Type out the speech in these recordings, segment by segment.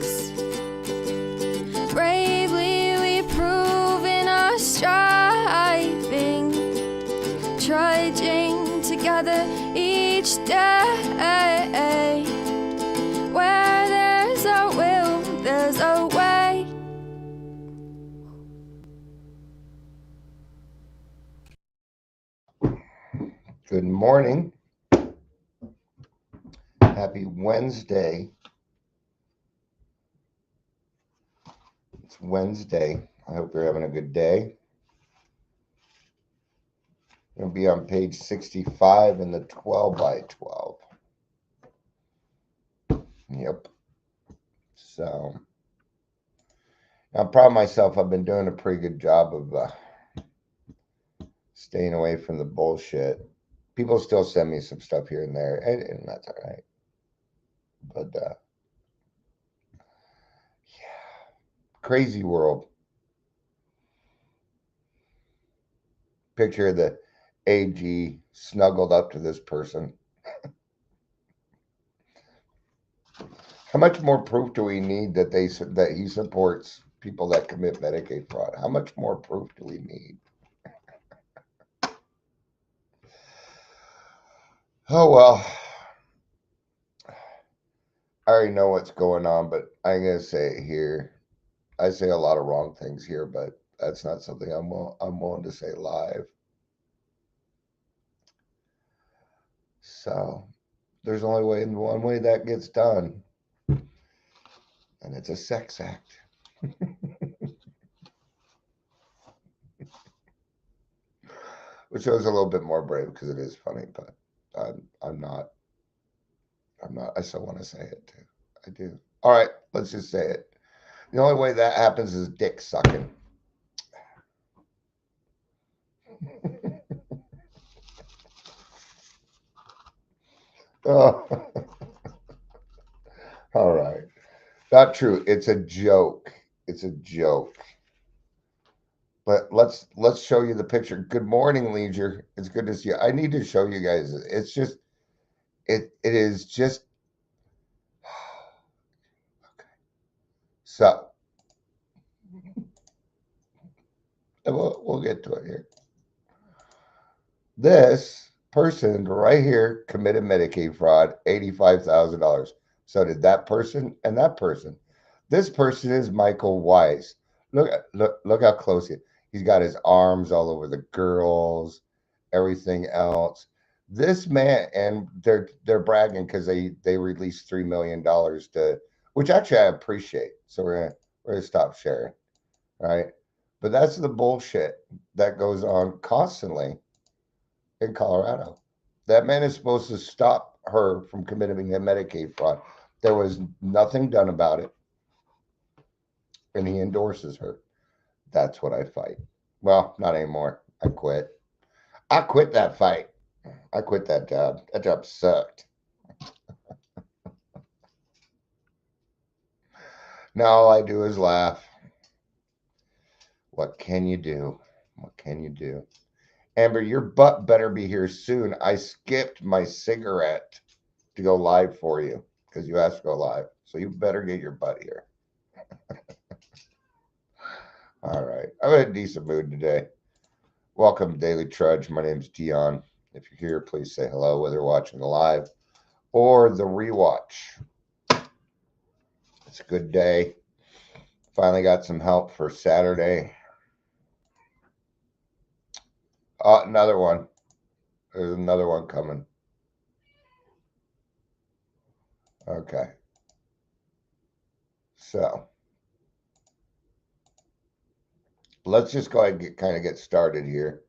mistakes. Bravely we prove in our striving, trudging together each day. Where there's a will, there's a way. Good morning. Happy Wednesday. It's Wednesday. I hope you're having a good day. We're going to be on page 65 in the 12 by 12. Yep. So, I'm proud of myself. I've been doing a pretty good job of staying away from the bullshit. People still send me some stuff here and there, and that's all right. But, yeah. Crazy world. Picture of the AG snuggled up to this person. How much more proof do we need that he supports people that commit Medicaid fraud? How much more proof do we need? Oh well, I already know what's going on, but I'm gonna say it here. I say a lot of wrong things here, but that's not something I'm willing to say live. So there's only one way that gets done, and it's a sex act. Which shows a little bit more brave because it is funny, but I'm not. I'm not. I still want to say it too. I do. All right, let's just say it. The only way that happens is dick sucking. Oh, all right. Not true. It's a joke. It's a joke. But let's show you the picture. Good morning, Leisure. It's good to see you. I need to show you guys. It's just it is just okay. So we'll get to it here. This person right here committed Medicaid fraud, $85,000. So did that person and that person. This person is Michael Weiss. Look how close he's got his arms all over the girls, everything else. This man, and they're bragging because they released $3 million to, which actually I appreciate. So we're gonna stop sharing, right? But that's the bullshit that goes on constantly in Colorado. That man is supposed to stop her from committing a Medicaid fraud. There was nothing done about it, and he endorses her. That's what I fight. Well, not anymore. I quit. I quit that fight. I quit that job. That job sucked. Now all I do is laugh. What can you do? What can you do? Amber, your butt better be here soon. I skipped my cigarette to go live for you because you asked to go live. So you better get your butt here. All right. I'm in a decent mood today. Welcome, Daily Trudge. My name's Dion. If you're here, please say hello, whether you're watching the live or the rewatch. It's a good day. Finally got some help for Saturday. Another one. There's another one coming. Okay. So let's just go ahead and kind of get started here.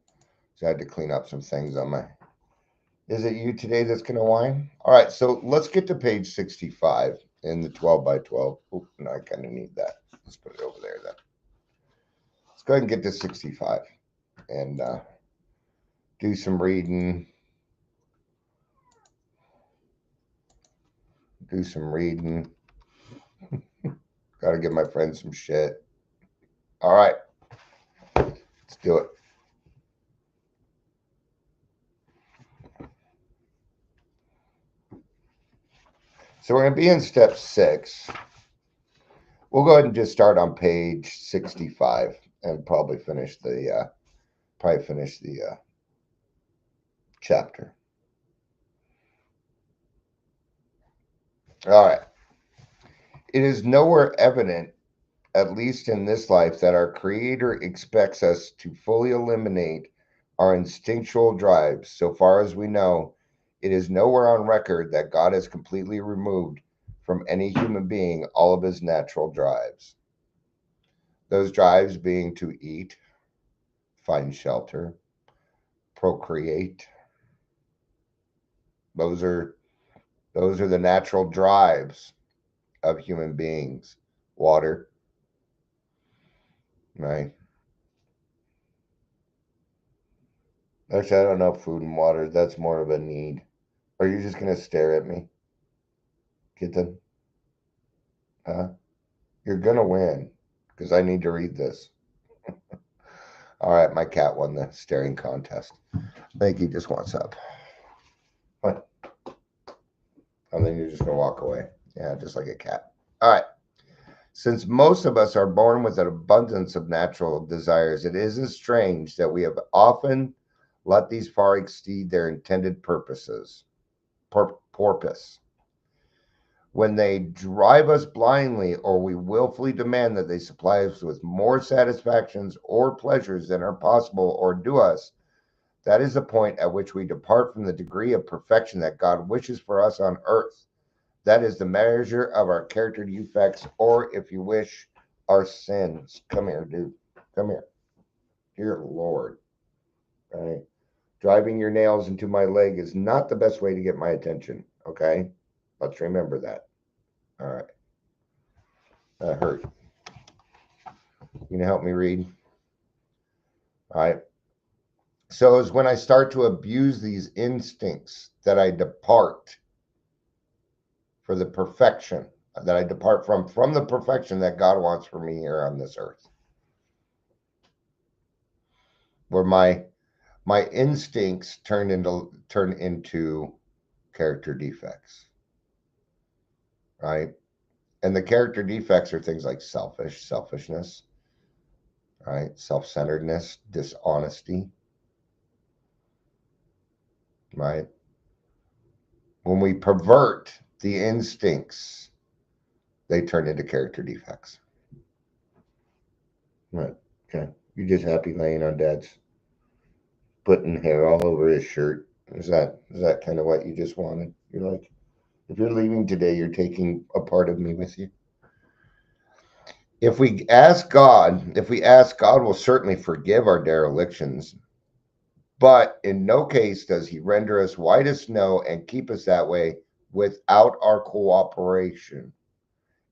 So I had to clean up some things on my. Is it you today that's going to whine? All right. So let's get to page 65 in the 12 by 12. Oop, no, I kind of need that. Let's put it over there then. Let's go ahead and get to 65 and do some reading. Do some reading. Got to give my friends some shit. All right. Let's do it. So we're going to be in step 6. We'll go ahead and just start on page 65 and probably finish the chapter. All right. It is nowhere evident, at least in this life, that our Creator expects us to fully eliminate our instinctual drives. So far as we know, it is nowhere on record that God has completely removed from any human being all of his natural drives. Those drives being to eat, find shelter, procreate. Those are the natural drives of human beings. Water, right? Actually, I don't know if food and water, that's more of a need. Are you just going to stare at me, kitten? Huh? You're going to win because I need to read this. All right, my cat won the staring contest. I think he just wants up. What? And then you're just going to walk away. Yeah, just like a cat. All right. Since most of us are born with an abundance of natural desires, it isn't strange that we have often let these far exceed their intended purpose. When they drive us blindly, or we willfully demand that they supply us with more satisfactions or pleasures than are possible or due us, that is the point at which we depart from the degree of perfection that God wishes for us on earth. That is the measure of our character defects, or if you wish, our sins. Come here, dude. Come here. Dear Lord. Right? Driving your nails into my leg is not the best way to get my attention. Okay? Let's remember that. All right. That hurt. You gonna help me read? All right. So it's when I start to abuse these instincts that I depart for the perfection that I depart from the perfection that God wants for me here on this earth. Where my instincts turn into character defects. Right? And the character defects are things like selfishness, right? Self-centeredness, dishonesty, right? When we pervert the instincts, they turn into character defects. Right. Okay. You just happy laying on Dad's putting hair all over his shirt. Is that kind of what you just wanted? You're like, if you're leaving today, you're taking a part of me with you. If we ask God, God will certainly forgive our derelictions, but in no case does he render us white as snow and keep us that way without our cooperation.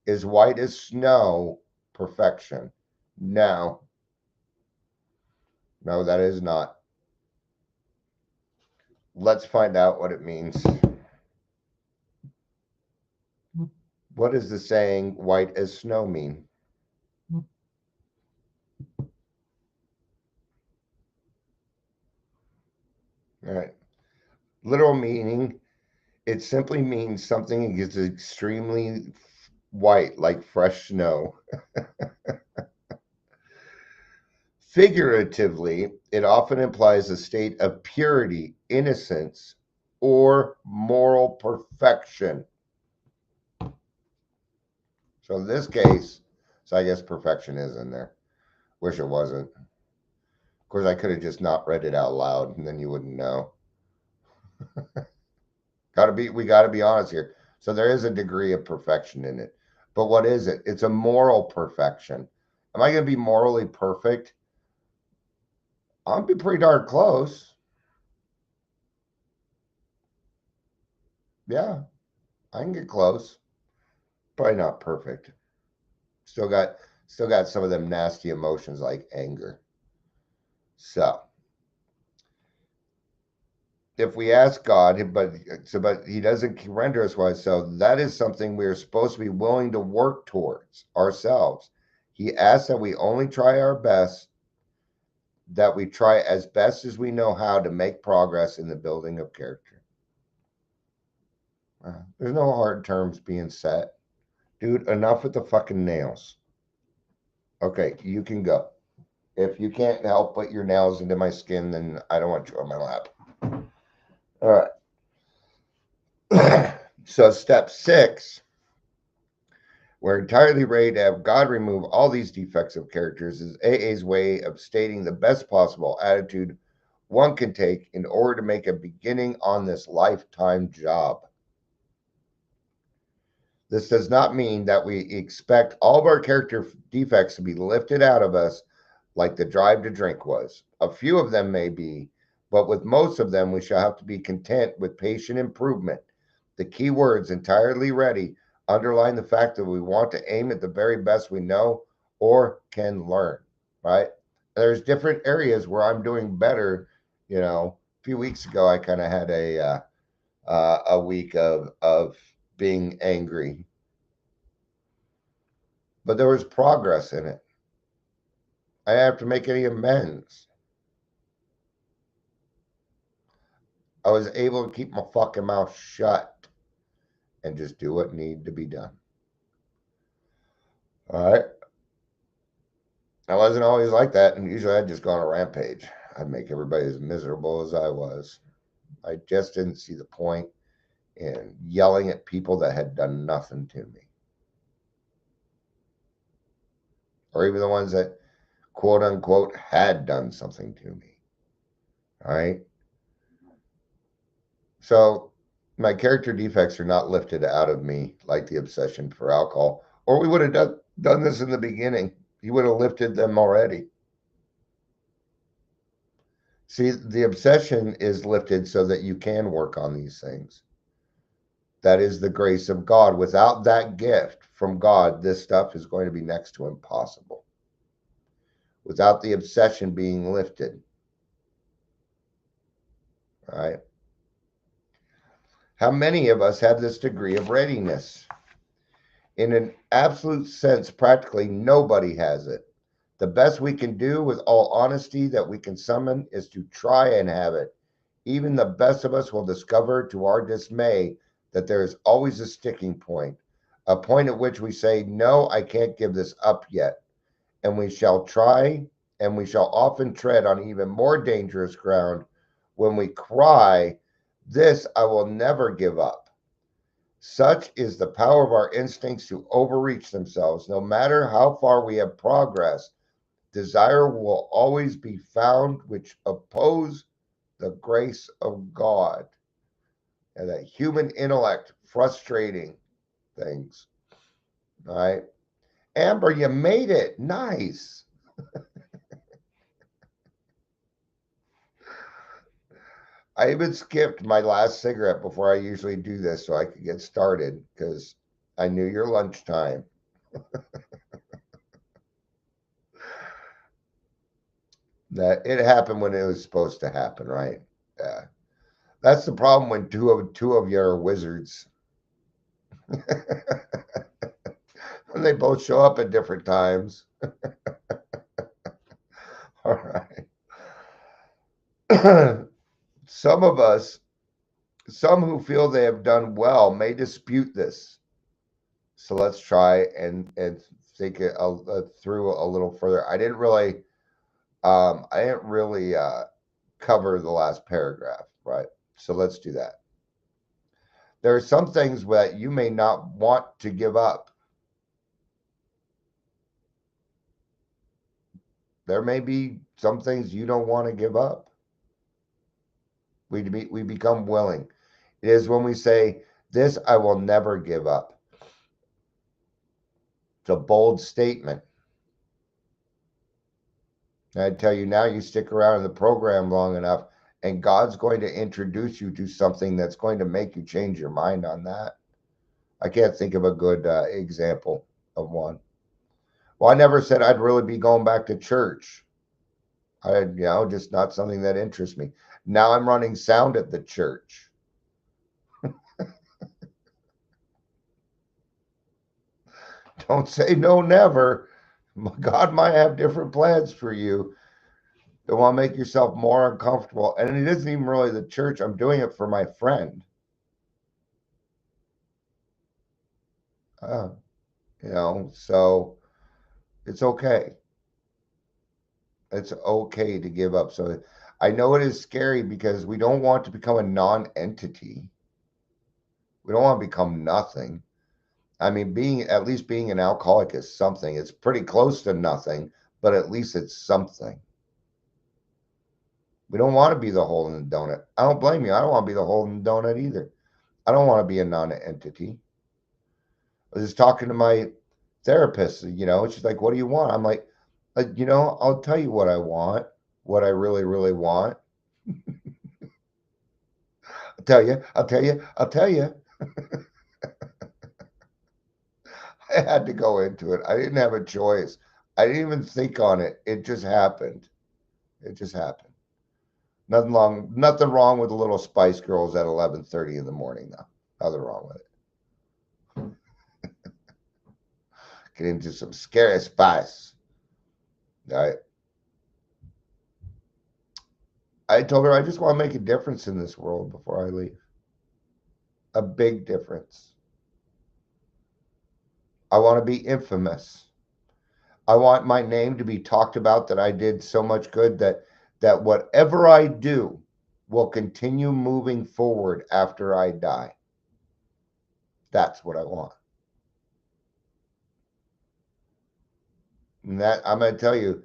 Is white as snow perfection? No. No, that is not. Let's find out what it means. What does the saying white as snow mean? All right. Literal meaning, it simply means something is extremely white, like fresh snow. Figuratively, it often implies a state of purity, innocence, or moral perfection. So in this case, I guess perfection is in there. Wish it wasn't. Of course, I could have just not read it out loud, and then you wouldn't know. We gotta be honest here. So there is a degree of perfection in it. But what is it? It's a moral perfection. Am I gonna be morally perfect? I'll be pretty darn close. Yeah, I can get close. Probably not perfect. Still got some of them nasty emotions like anger. So if we ask God, but he doesn't render us wise, so that is something we are supposed to be willing to work towards ourselves. He asks that we only try our best, that we try as best as we know how to make progress in the building of character. There's no hard terms being set. Dude, enough with the fucking nails. Okay, you can go. If you can't help put your nails into my skin, then I don't want you on my lap. All right. So step 6, we're entirely ready to have God remove all these defects of characters, is AA's way of stating the best possible attitude one can take in order to make a beginning on this lifetime job. This does not mean that we expect all of our character defects to be lifted out of us like the drive to drink was. A few of them may be, but with most of them, we shall have to be content with patient improvement. The key words entirely ready underline the fact that we want to aim at the very best we know or can learn, right? There's different areas where I'm doing better. A few weeks ago, I kind of had a week of being angry, but there was progress in it. I didn't have to make any amends. I was able to keep my fucking mouth shut and just do what needed to be done. All right. I wasn't always like that, and usually I'd just go on a rampage. I'd make everybody as miserable as I was. I just didn't see the point in yelling at people that had done nothing to me. Or even the ones that, quote unquote, had done something to me. All right. So my character defects are not lifted out of me like the obsession for alcohol, or we would have done this in the beginning. You would have lifted them already. See, the obsession is lifted so that you can work on these things. That is the grace of God. Without that gift from God, this stuff is going to be next to impossible. Without the obsession being lifted. All right. How many of us have this degree of readiness? In an absolute sense, practically nobody has it. The best we can do, with all honesty that we can summon, is to try and have it. Even the best of us will discover to our dismay that there is always a sticking point, a point at which we say, no, I can't give this up yet. And we shall try, and we shall often tread on even more dangerous ground when we cry, this I will never give up. Such is the power of our instincts to overreach themselves. No matter how far we have progressed, desire will always be found which oppose the grace of God. And that human intellect frustrating things. All right. Amber, you made it. Nice. I even skipped my last cigarette before I usually do this so I could get started because I knew your lunchtime. That it happened when it was supposed to happen, right? Yeah. That's the problem when two of you are wizards. When they both show up at different times. All right. Some of us, some who feel they have done well, may dispute this. So let's try and think it through a little further. I didn't really cover the last paragraph, right? So let's do that. There are some things that you may not want to give up. There may be some things you don't want to give up. We become willing. It is when we say, this I will never give up. It's a bold statement. And I tell you now, you stick around in the program long enough, and God's going to introduce you to something that's going to make you change your mind on that. I can't think of a good example of one. Well, I never said I'd really be going back to church. Just not something that interests me. Now I'm running sound at the church. Don't say no, never. God might have different plans for you. Don't want to make yourself more uncomfortable. And it isn't even really the church. I'm doing it for my friend. So it's okay. It's okay to give up. So I know it is scary because we don't want to become a non-entity. We don't want to become nothing. I mean, at least being an alcoholic is something. It's pretty close to nothing, but at least it's something. We don't want to be the hole in the donut. I don't blame you. I don't want to be the hole in the donut either. I don't want to be a non-entity. I was just talking to my therapist, she's like, what do you want? I'm like, I'll tell you what I want, what I really, really want. I'll tell you, I'll tell you, I'll tell you. I had to go into it. I didn't have a choice. I didn't even think on it. It just happened. It just happened. Nothing wrong with the little Spice Girls at 11:30 in the morning, though. Nothing wrong with it. Get into some scary spice. All right. I told her I just want to make a difference in this world before I leave. A big difference. I want to be infamous. I want my name to be talked about, that I did so much good that whatever I do will continue moving forward after I die. That's what I want. And that, I'm going to tell you,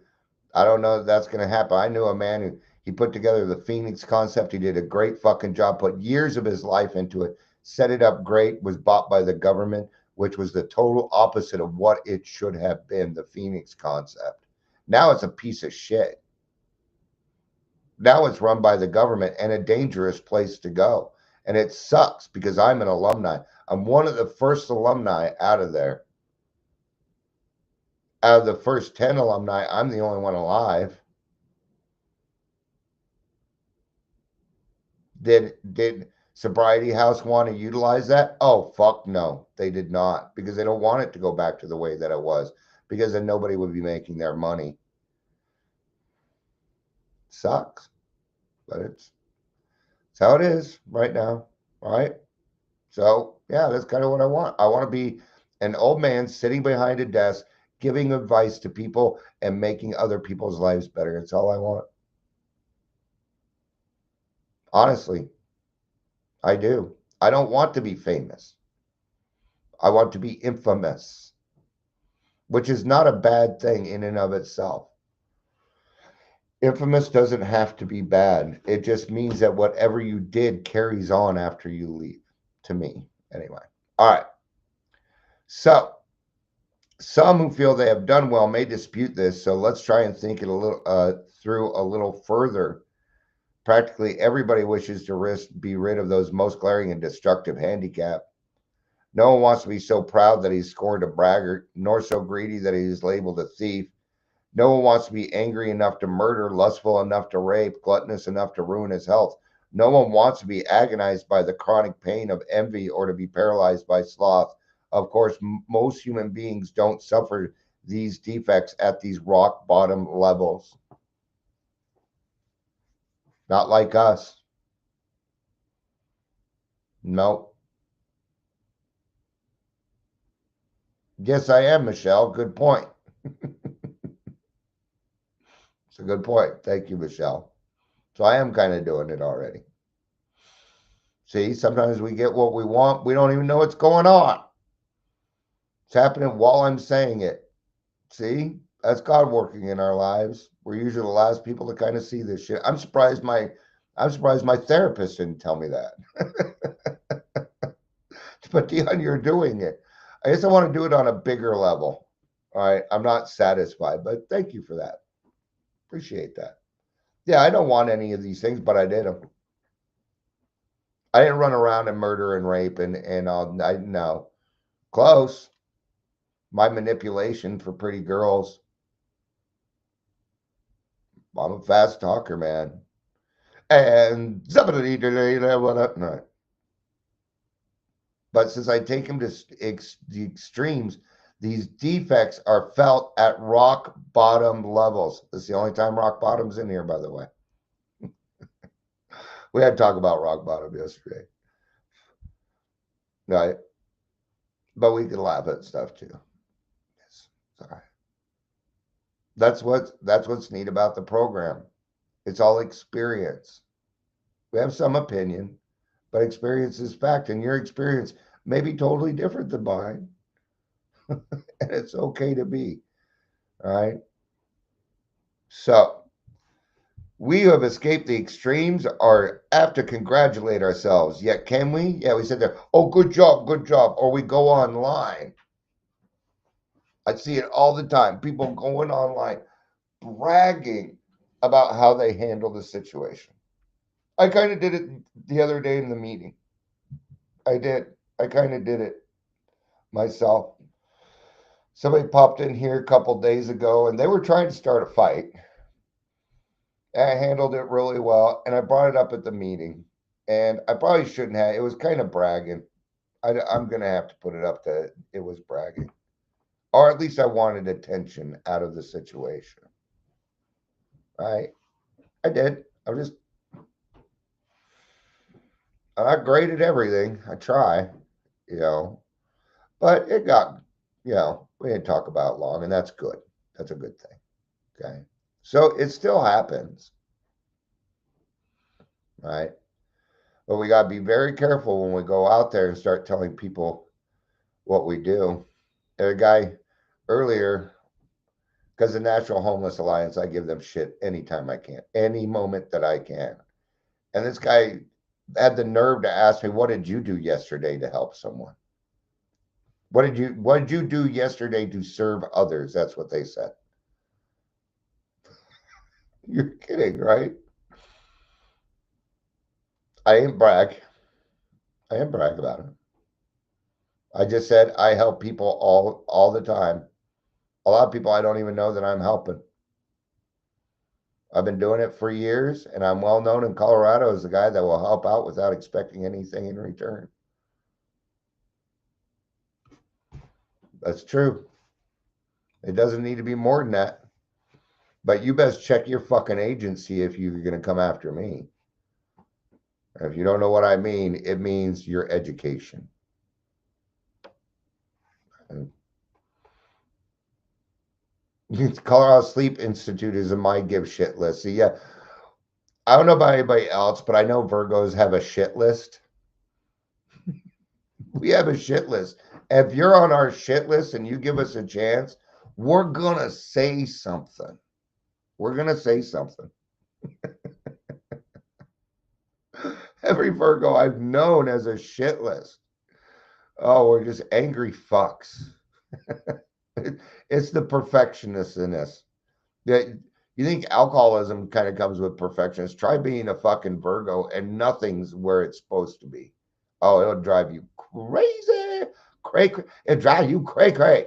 I don't know if that's going to happen. I knew a man who he put together the Phoenix concept. He did a great fucking job, put years of his life into it, set it up great, was bought by the government, which was the total opposite of what it should have been, the Phoenix concept. Now it's a piece of shit. Now it's run by the government and a dangerous place to go. And it sucks because I'm an alumni. I'm one of the first alumni out of there. Out of the first 10 alumni, I'm the only one alive. Did Sobriety House want to utilize that? Oh, fuck no. They did not, because they don't want it to go back to the way that it was, because then nobody would be making their money. Sucks, but it's how it is right now. All right. So, yeah, that's kind of what I want. I want to be an old man sitting behind a desk, giving advice to people and making other people's lives better. It's all I want. Honestly, I do. I don't want to be famous. I want to be infamous, which is not a bad thing in and of itself. Infamous doesn't have to be bad. It just means that whatever you did carries on after you leave, to me, anyway. All right. So, some who feel they have done well may dispute this. So let's try and think it a little through a little further. Practically everybody wishes to be rid of those most glaring and destructive handicap. No one wants to be so proud that he's scorned a braggart, nor so greedy that he is labeled a thief. No one wants to be angry enough to murder, lustful enough to rape, gluttonous enough to ruin his health. No one wants to be agonized by the chronic pain of envy or to be paralyzed by sloth. Of course, most human beings don't suffer these defects at these rock bottom levels. Not like us. No. Yes, I am, Michelle. Good point. It's a good point. Thank you, Michelle. So I am kind of doing it already. See, sometimes we get what we want. We don't even know what's going on. It's happening while I'm saying it. See, that's God working in our lives. We're usually the last people to kind of see this shit. I'm surprised my therapist didn't tell me that. But Dion, you're doing it. I guess I want to do it on a bigger level. All right. I'm not satisfied, but thank you for that. Appreciate that. Yeah, I don't want any of these things, but I did them. I didn't run around and murder and rape and all. I no. Close. My manipulation for pretty girls. I'm a fast talker, man. And somebody no. But since I take them to the extremes, these defects are felt at rock bottom levels. This is the only time rock bottom's in here, by the way. We had to talk about rock bottom yesterday. Right? But we could laugh at stuff too. That's what's neat about the program. It's all experience. We have some opinion, but experience is fact, and your experience may be totally different than mine, and it's okay to be. All right. So we who have escaped the extremes are apt to congratulate ourselves. Yet, can we? Yeah, we said there, oh, good job, good job. Or we go online. I see it all the time. People going online bragging about how they handle the situation. I kind of did it the other day in the meeting. I did. I kind of did it myself. Somebody popped in here a couple days ago and they were trying to start a fight. And I handled it really well and I brought it up at the meeting. And I probably shouldn't have. It was kind of bragging. I'm going to have to put it up that it was bragging. Or at least I wanted attention out of the situation. Right? I did. I'm not great at everything. I try, you know, but it got, we didn't talk about it long, and that's good. That's a good thing. Okay. So it still happens, right? But we got to be very careful when we go out there and start telling people what we do. And a guy earlier, because the National Homeless Alliance, I give them shit anytime I can, any moment that I can. And this guy had the nerve to ask me, "What did you do yesterday to help someone? What did you do yesterday to serve others?" That's what they said. You're kidding, right? I didn't brag. I didn't brag about it. I just said I help people all the time. A lot of people I don't even know that I'm helping. I've been doing it for years, and I'm well known in Colorado as the guy that will help out without expecting anything in return. That's true. It doesn't need to be more than that. But you best check your fucking agency if you're going to come after me. If you don't know what I mean, it means your education. Colorado Sleep Institute is in my give shit list. So yeah, I don't know about anybody else, but I know Virgos have a shit list. We have a shit list. If you're on our shit list and you give us a chance, we're gonna say something. We're gonna say something. Every Virgo I've known has a shit list. Oh, we're just angry fucks. It's the perfectionist in us. That you think alcoholism kind of comes with perfectionist. Try being a fucking Virgo and nothing's where it's supposed to be. Oh, it'll drive you crazy. Cray, cray. It'll drive you cray cray.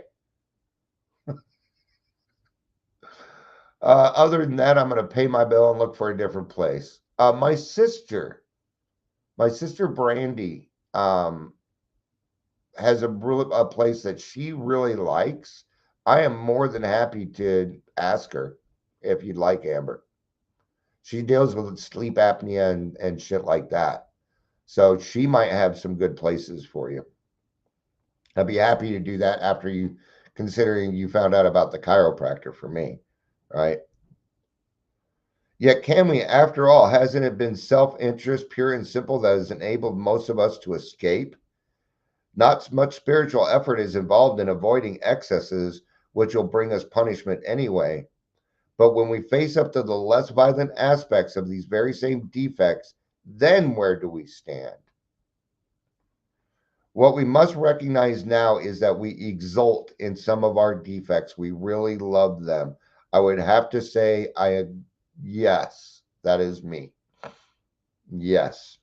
Other than that, I'm going to pay my bill and look for a different place. My sister Brandy, has a place that she really likes. I am more than happy to ask her if you'd like, Amber. She deals with sleep apnea and shit like that. So she might have some good places for you. I'd be happy to do that after you, considering you found out about the chiropractor for me, right? Yet, can we, after all, hasn't it been self interest, pure and simple, that has enabled most of us to escape? Not much spiritual effort is involved in avoiding excesses, which will bring us punishment anyway. But when we face up to the less violent aspects of these very same defects, then where do we stand? What we must recognize now is that we exult in some of our defects. We really love them. I would have to say, yes, that is me. Yes.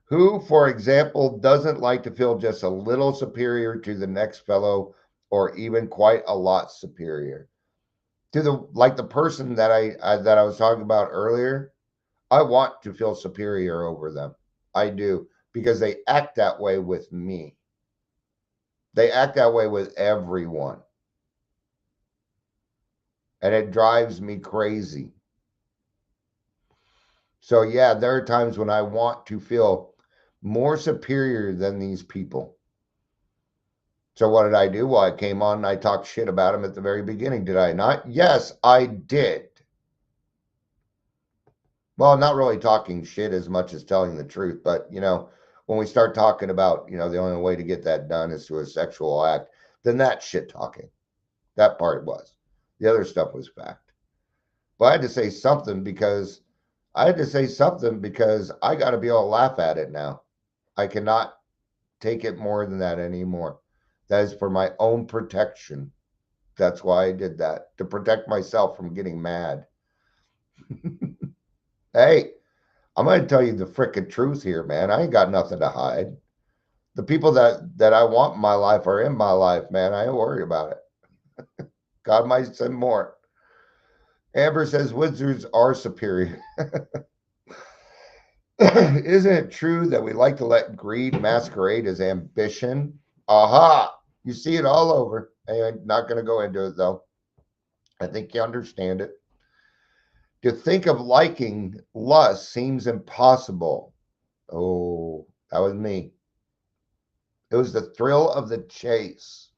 Who, for example, doesn't like to feel just a little superior to the next fellow, or even quite a lot superior to the person that I was talking about earlier? I want to feel superior over them. I do, because they act that way with me. They act that way with everyone. And it drives me crazy. So yeah, there are times when I want to feel more superior than these people. So what did I do? Well, I came on and I talked shit about him at the very beginning. Did I not? Yes, I did. Well, not really talking shit as much as telling the truth, but when we start talking about, the only way to get that done is through a sexual act, then that's shit talking. That part was. The other stuff was fact. But I had to say something because I got to be able to laugh at it now. I cannot take it more than that anymore. That is for my own protection. That's why I did that, to protect myself from getting mad. Hey, I'm going to tell you the frickin' truth here, man. I ain't got nothing to hide. The people that I want in my life are in my life, man. I ain't worried about it. God might send more. Amber says wizards are superior. Isn't it true that we like to let greed masquerade as ambition? Aha! You see it all over. I'm not going to go into it, though. I think you understand it. To think of liking lust seems impossible. Oh, that was me. It was the thrill of the chase.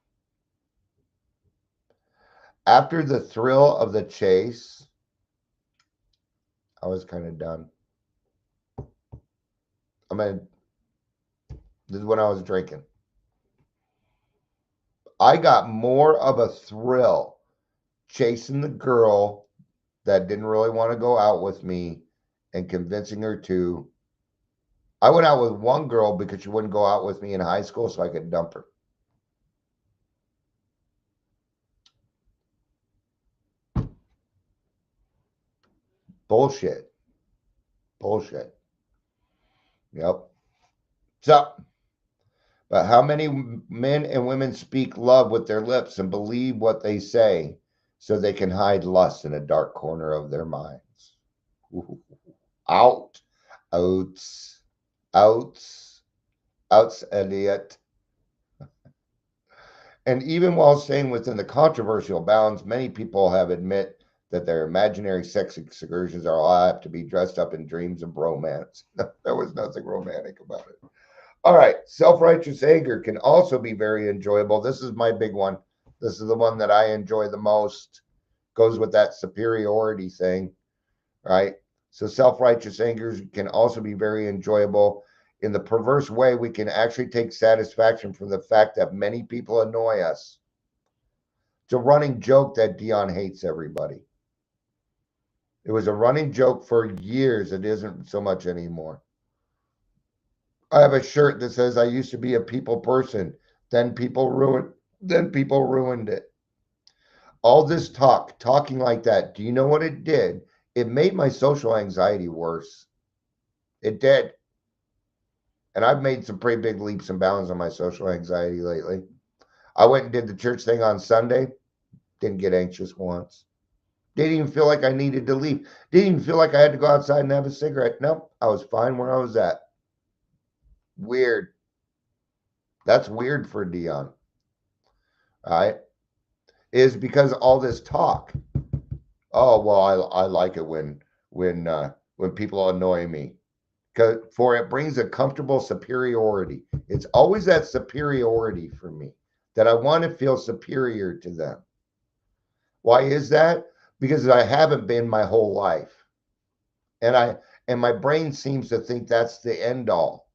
After the thrill of the chase, I was kind of done. I mean, this is when I was drinking. I got more of a thrill chasing the girl that didn't really want to go out with me and convincing her to. I went out with one girl because she wouldn't go out with me in high school so I could dump her. Bullshit. Bullshit. Yep. So, but how many men and women speak love with their lips and believe what they say so they can hide lust in a dark corner of their minds? Ooh. Out. Outs. Outs. Outs, Elliot. And even while staying within the controversial bounds, many people have admit that their imaginary sex excursions are all apt to be dressed up in dreams of romance. There was nothing romantic about it. All right, self-righteous anger can also be very enjoyable. This is my big one. This is the one that I enjoy the most. Goes with that superiority thing, right? So self-righteous anger can also be very enjoyable. In the perverse way, we can actually take satisfaction from the fact that many people annoy us. It's a running joke that Dion hates everybody. It was a running joke for years. It isn't so much anymore. I have a shirt that says I used to be a people person. Then people ruined it. All this talking like that. Do you know what it did? It made my social anxiety worse. It did. And I've made some pretty big leaps and bounds on my social anxiety lately. I went and did the church thing on Sunday. Didn't get anxious once. Didn't even feel like I needed to leave. Didn't even feel like I had to go outside and have a cigarette. Nope. I was fine where I was at. Weird. That's weird for Dion. All right. Is because all this talk. Oh, well, I like it when people annoy me. For it brings a comfortable superiority. It's always that superiority for me, that I want to feel superior to them. Why is that? Because I haven't been my whole life. And my brain seems to think that's the end all.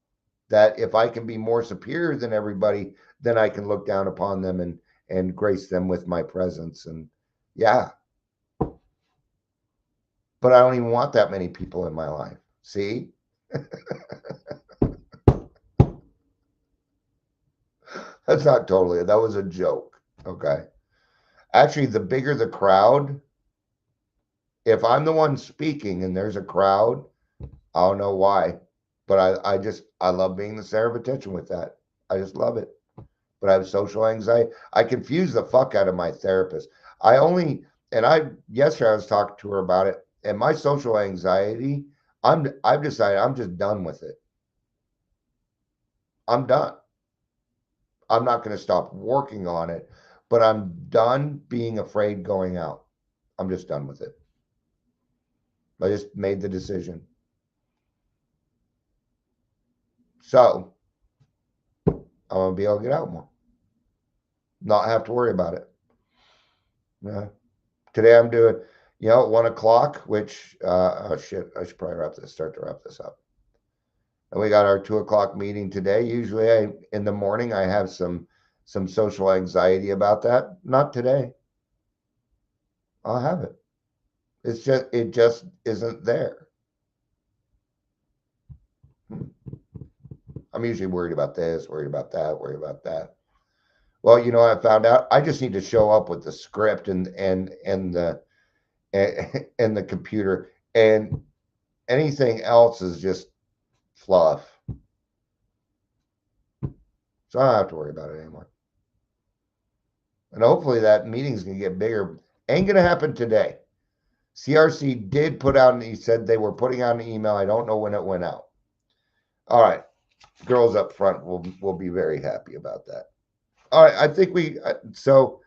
That if I can be more superior than everybody, then I can look down upon them and grace them with my presence. And yeah. But I don't even want that many people in my life. See? That's not totally, that was a joke. Okay. Actually, the bigger the crowd, if I'm the one speaking and there's a crowd, I don't know why, but I love being the center of attention with that. I just love it. But I have social anxiety. I confuse the fuck out of my therapist. Yesterday I was talking to her about it, and my social anxiety, I've decided I'm just done with it. I'm done. I'm not going to stop working on it, but I'm done being afraid going out. I'm just done with it. I just made the decision. So I'm going to be able to get out more. not have to worry about it. Yeah. Today I'm doing, at 1 o'clock, which, oh shit, I should probably start to wrap this up. And we got our 2 o'clock meeting today. Usually in the morning, I have some social anxiety about that. Not today. I'll have it. It just isn't there. I'm usually worried about this, worried about that, worried about that. Well, I found out I just need to show up with the script and the and the computer, and anything else is just fluff. So I don't have to worry about it anymore. And hopefully that meeting's gonna get bigger. Ain't gonna happen today. CRC did put out, and he said they were putting out an email. I don't know when it went out. All right, girls up front will be very happy about that. All right, I think so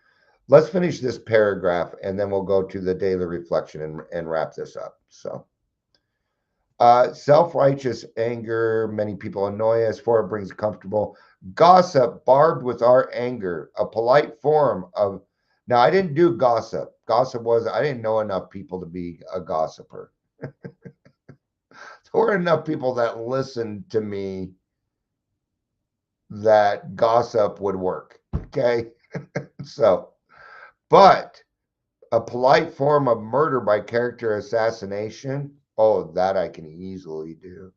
let's finish this paragraph and then we'll go to the daily reflection and wrap this up. So, self-righteous anger, many people annoy us, for it brings comfortable. Gossip, barbed with our anger, a polite form of. Now, I didn't do gossip. Gossip I didn't know enough people to be a gossiper. There were enough people that listened to me that gossip would work. Okay. So, but a polite form of murder by character assassination, oh, that I can easily do.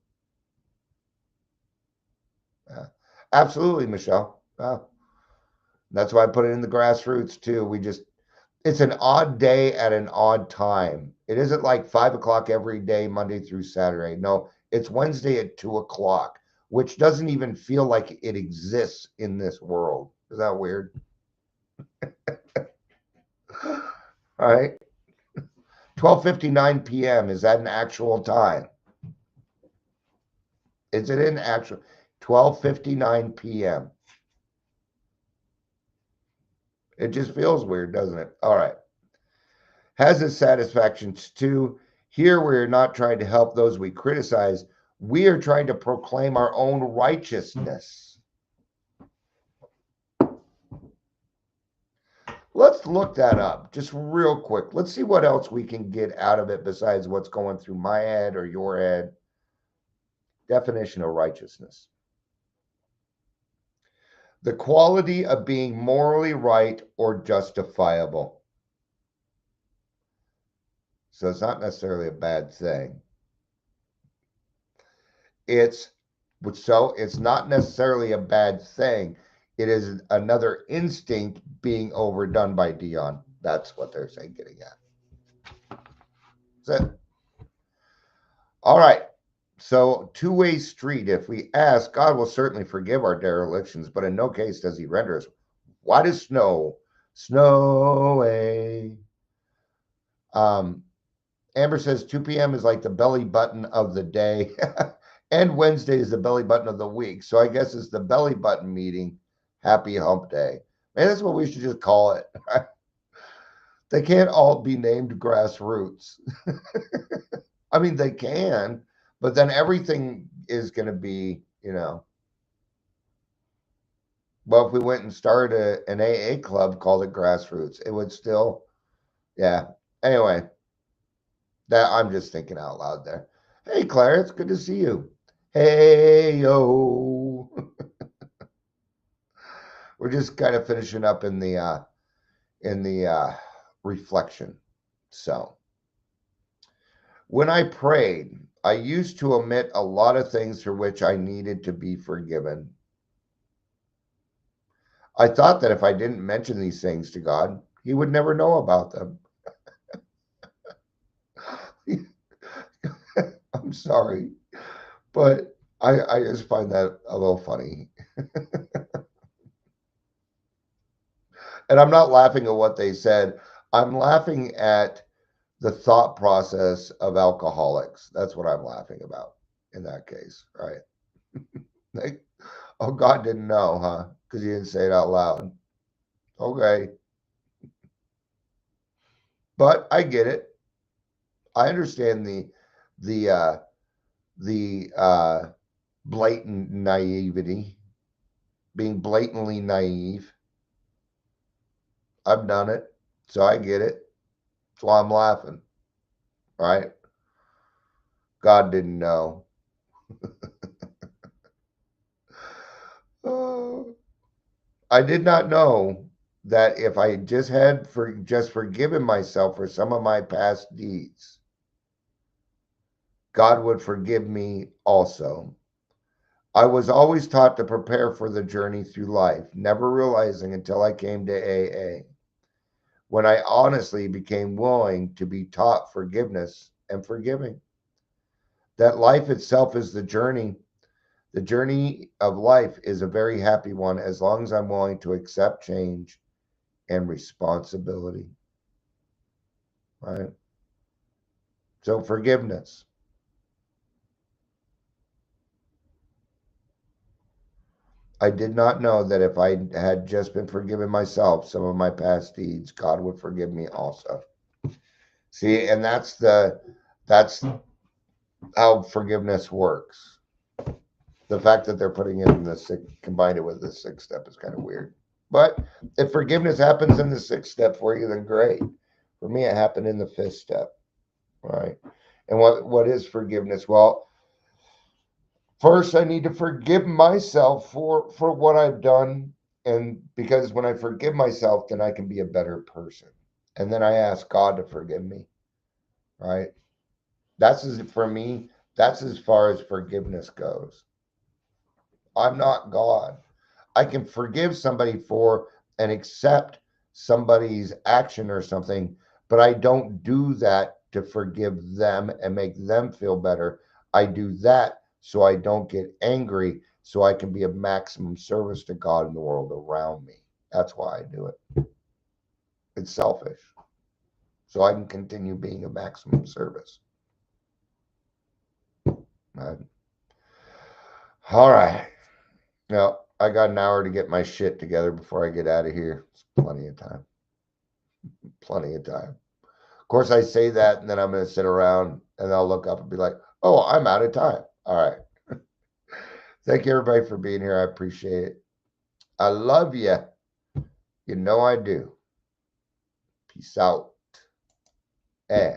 Absolutely, Michelle. That's why I put it in the grassroots too. It's an odd day at an odd time. It isn't like 5 o'clock every day, Monday through Saturday. No, it's Wednesday at 2 o'clock, which doesn't even feel like it exists in this world. Is that weird? All right. 12:59 p.m. Is that an actual time? Is it an actual 12:59 p.m.? It just feels weird, doesn't it? All right. Has its satisfactions too. Here we're not trying to help those we criticize. We are trying to proclaim our own righteousness. Let's look that up just real quick. Let's see what else we can get out of it besides what's going through my head or your head. Definition of righteousness: the quality of being morally right or justifiable. So it's not necessarily a bad thing. It's not necessarily a bad thing. It is another instinct being overdone by Dion. That's what they're saying, getting at. That's it. All right. So, two-way street. If we ask, God will certainly forgive our derelictions, but in no case does he render us white as snow. Snowy. Amber says 2 p.m. is like the belly button of the day, and Wednesday is the belly button of the week. So I guess it's the belly button meeting. Happy hump day. Maybe that's what we should just call it. They can't all be named grassroots. I mean, they can, but then everything is going to be, well, if we went and started an AA club called it grassroots, it would still, yeah. Anyway, that I'm just thinking out loud there. Hey, Claire, it's good to see you. Hey, yo. We're just kind of finishing up in the reflection. So, when I prayed, I used to omit a lot of things for which I needed to be forgiven. I thought that if I didn't mention these things to God, he would never know about them. I'm sorry, but I just find that a little funny. And I'm not laughing at what they said. I'm laughing at the thought process of alcoholics. That's what I'm laughing about in that case, right? Like, oh, God didn't know, huh? Because he didn't say it out loud. Okay. But I get it. I understand the blatant naivety, being blatantly naive. I've done it, so I get it. That's why I'm laughing, right? God didn't know. Oh, I did not know that if I just had just forgiven myself for some of my past deeds, God would forgive me also. I was always taught to prepare for the journey through life, never realizing until I came to AA, when I honestly became willing to be taught forgiveness and forgiving. That life itself is the journey. The journey of life is a very happy one as long as I'm willing to accept change and responsibility, right? So, forgiveness. I did not know that if I had just been forgiving myself some of my past deeds, God would forgive me also. See, and that's how forgiveness works. The fact that they're putting it in the six, combined it with the sixth step is kind of weird. But if forgiveness happens in the sixth step for you, then great. For me, it happened in the fifth step, right? And what is forgiveness? Well, first I need to forgive myself for what I've done, and because when I forgive myself, then I can be a better person. And then I ask God to forgive me, right? That's as for me, that's as far as forgiveness goes. I'm not God. I can forgive somebody for and accept somebody's action or something, but I don't do that to forgive them and make them feel better. I do that so I don't get angry, so I can be of maximum service to God and the world around me. That's why I do it. It's selfish, so I can continue being of maximum service. Right? All right. Now, I got an hour to get my shit together before I get out of here. It's plenty of time. Plenty of time. Of course, I say that, and then I'm going to sit around and I'll look up and be like, oh, I'm out of time. All right. Thank you, everybody, for being here. I appreciate it. I love you. You know I do. Peace out. And